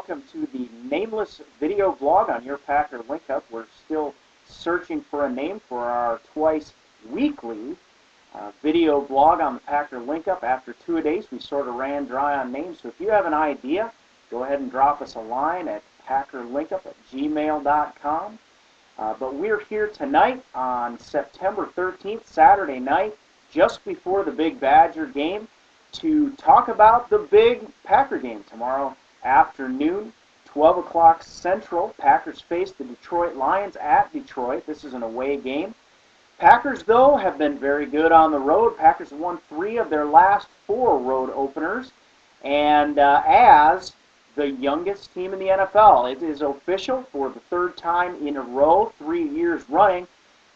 welcome to the nameless video blog on your Packer LinkUp. We're still searching for a name for our twice weekly video blog on the Packer LinkUp. After 2 days, we sort of ran dry on names. So if you have an idea, go ahead and drop us a line at packerlinkup@gmail.com. But we're here tonight on September 13th, Saturday night, just before the big Badger game, to talk about the big Packer game tomorrow afternoon, 12 o'clock Central. Packers face the Detroit Lions at Detroit. This is an away game. Packers, though, have been very good on the road. Packers have won 3 of their last 4 road openers. And as the youngest team in the NFL, it is official for the 3rd time in a row, 3 years running,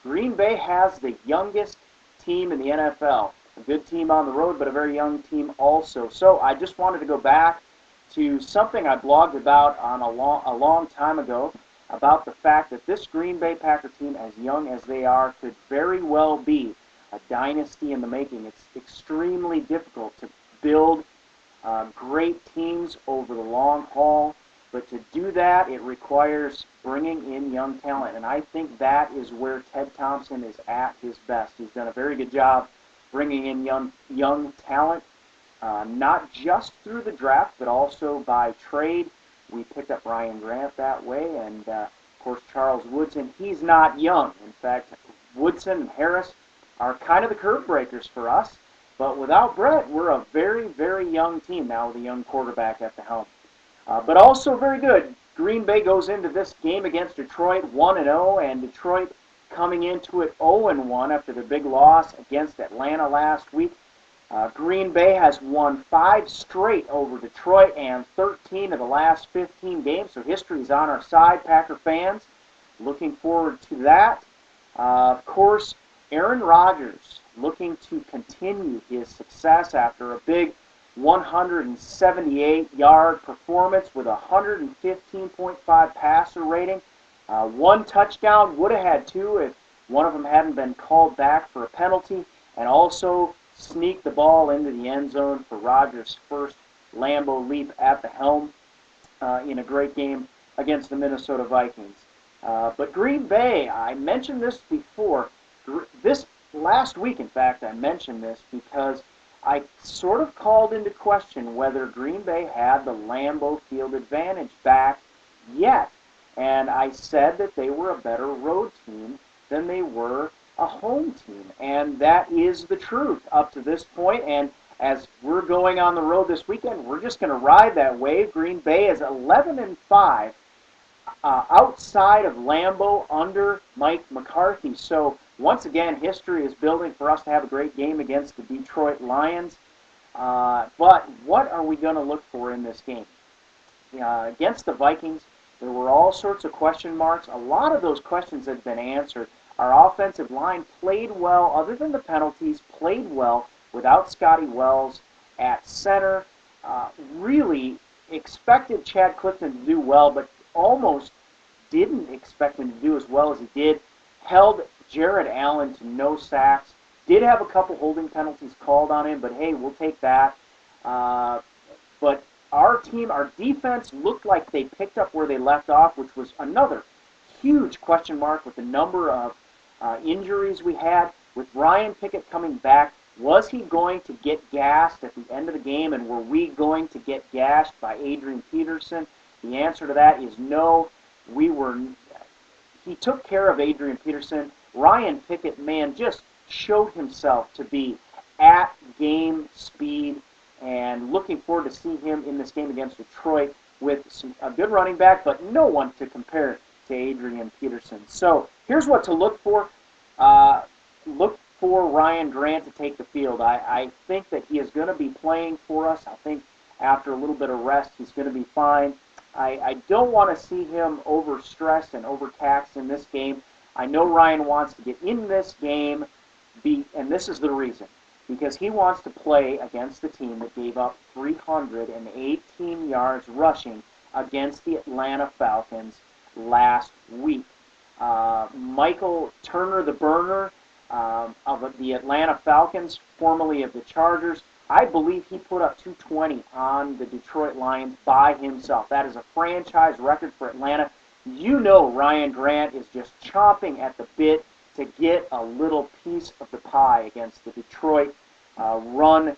Green Bay has the youngest team in the NFL. A good team on the road, but a very young team also. So I just wanted to go back to something I blogged about on a long time ago, about the fact that this Green Bay Packer team, as young as they are, could very well be a dynasty in the making. It's extremely difficult to build great teams over the long haul, but to do that, it requires bringing in young talent, and I think that is where Ted Thompson is at his best. He's done a very good job bringing in young talent, not just through the draft, but also by trade. We picked up Ryan Grant that way, and of course Charles Woodson. He's not young. In fact, Woodson and Harris are kind of the curve breakers for us, but without Brett, we're a very, very young team now with a young quarterback at the helm. But also very good. Green Bay goes into this game against Detroit 1-0, and Detroit coming into it 0-1 after the big loss against Atlanta last week. Green Bay has won 5 straight over Detroit and 13 of the last 15 games, so history is on our side, Packer fans. Looking forward to that. Of course, Aaron Rodgers looking to continue his success after a big 178-yard performance with a 115.5 passer rating. 1 touchdown, would have had 2 if one of them hadn't been called back for a penalty, and also sneaked the ball into the end zone for Rodgers' first Lambeau leap at the helm in a great game against the Minnesota Vikings. But Green Bay, I mentioned this before. This last week, in fact, I mentioned this because I sort of called into question whether Green Bay had the Lambeau Field advantage back yet. And I said that they were a better road team than they were a home team. And that is the truth up to this point. And as we're going on the road this weekend, we're just going to ride that wave. Green Bay is 11-5 outside of Lambeau under Mike McCarthy. So once again, history is building for us to have a great game against the Detroit Lions. But what are we going to look for in this game? Against the Vikings, there were all sorts of question marks. A lot of those questions have been answered. Our offensive line played well, other than the penalties, played well without Scotty Wells at center. Really expected Chad Clifton to do well, but almost didn't expect him to do as well as he did. Held Jared Allen to no sacks. Did have a couple holding penalties called on him, but hey, we'll take that. But our team, our defense looked like they picked up where they left off, which was another huge question mark with the number of injuries we had. With Ryan Pickett coming back, was he going to get gassed at the end of the game, and were we going to get gashed by Adrian Peterson? The answer to that is no. He took care of Adrian Peterson. Ryan Pickett, man, just showed himself to be at game speed, and looking forward to see him in this game against Detroit with a good running back, but no one to compare to Adrian Peterson. So here's what to look for. Look for Ryan Grant to take the field. I think that he is going to be playing for us. I think after a little bit of rest, he's going to be fine. I don't want to see him overstressed and overtaxed in this game. I know Ryan wants to get in this game, and this is the reason. Because he wants to play against the team that gave up 318 yards rushing against the Atlanta Falcons last week. Michael Turner, the burner, of the Atlanta Falcons, formerly of the Chargers. I believe he put up 220 on the Detroit Lions by himself. That is a franchise record for Atlanta. You know Ryan Grant is just chomping at the bit to get a little piece of the pie against the Detroit run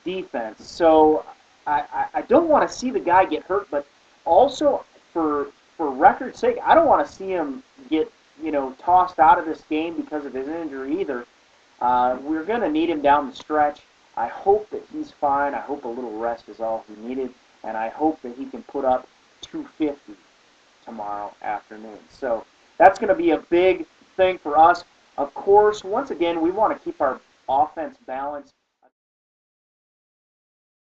defense. So I don't want to see the guy get hurt, but also for record's sake, I don't want to see him get tossed out of this game because of his injury either. We're going to need him down the stretch. I hope that he's fine. I hope a little rest is all he needed, and I hope that he can put up 250 tomorrow afternoon. So that's going to be a big thing for us. Of course, once again, we want to keep our offense balanced.